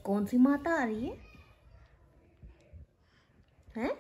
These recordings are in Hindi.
कौन सी माता आ रही है? हैं?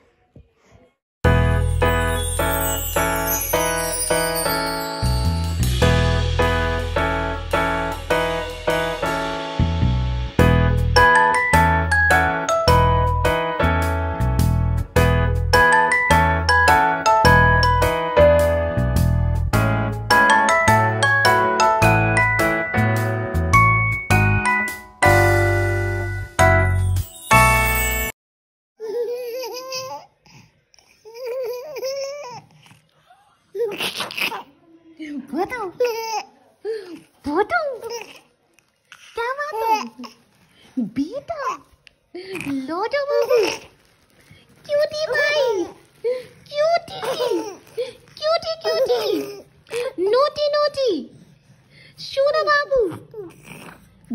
बताओ बताओ क्या बात है बेटा? लो जाओ बाबू। क्यूटी भाई, cutie cutie cutie, naughty naughty, शोना बाबू,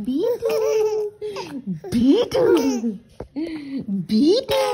बेटू बेटू बेटू।